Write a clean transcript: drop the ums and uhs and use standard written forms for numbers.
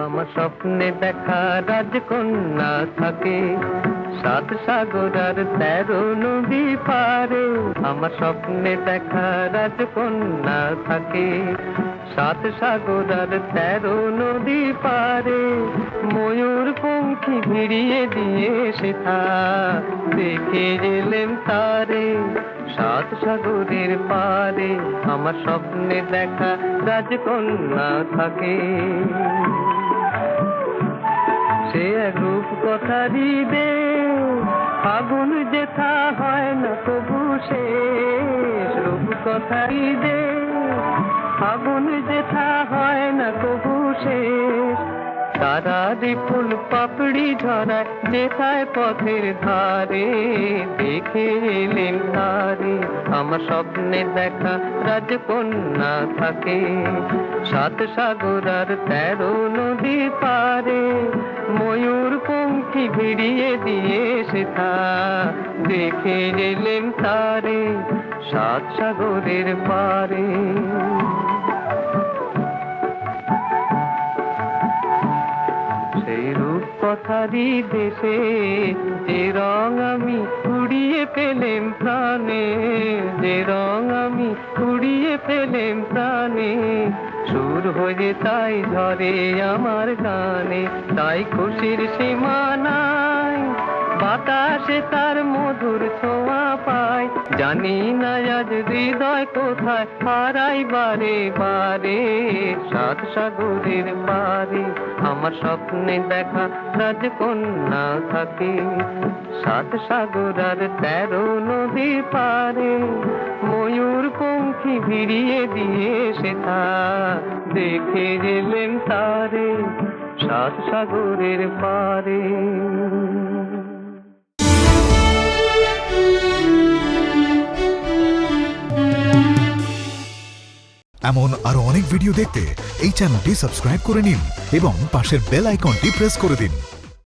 আমার স্বপ্নে দেখা রাজকন্যা থাকে 7 সাগর আর 13 নদী পারে। আমার স্বপ্নে দেখা রাজকন্যা থাকে 7 সাগর আর 13 নদী পারে। ময়ূর পঙ্খী ভিড়িয়ে দিয়ে সেথা দেখে এলেম তারে 7 সাগরের পারে। আমার স্বপ্নে দেখা রাজকন্যা থাকে। সে এক রূপ কথারি দে ফাগুন যেথা হয় না তবু শেষ। রূপ কথারি দে ফাগুন যেথা হয় না তবু শেষ। তারারি ফুল পাপড়ি ঝরায় যেথায় পথের ধারে দেখে এলেন তারে। আমার স্বপ্নে দেখা রাজকন্যা থাকে 7 সাগর আর 13 নদী পারে। ময়ূর পঙ্খী ভিড়িয়ে দিয়ে সেথা দেখে এলেন তারে 7 সাগরের পারে। সেই রূপ কথারি দেশে যে রং আমি কুড়িয়ে পেলেম প্রাণে। যে রং আমি কুড়িয়ে পেলেম প্রাণে। সুর হয়ে তাই ঝরে আমার গানে। তাই খুশির সীমা নাই বাতাসে তার মধুর ছোঁয়া পাই। জানি না আজ হৃদয় কোথায় হারাই বারে বারে 7 সাগরের পারে। আমার স্বপ্নে দেখা রাজকন্যা থাকে 7 সাগর আর 13 নদী পারে। ময়ূর পঙ্খী ভিড়িয়ে দিয়ে সেথা দেখে এলেন তারে 7 সাগরের পারে। এমন আরো অনেক ভিডিও দেখতে এই চ্যানেলটি সাবস্ক্রাইব করে নিন এবং পাশের বেল আইকনটি প্রেস করে দিন।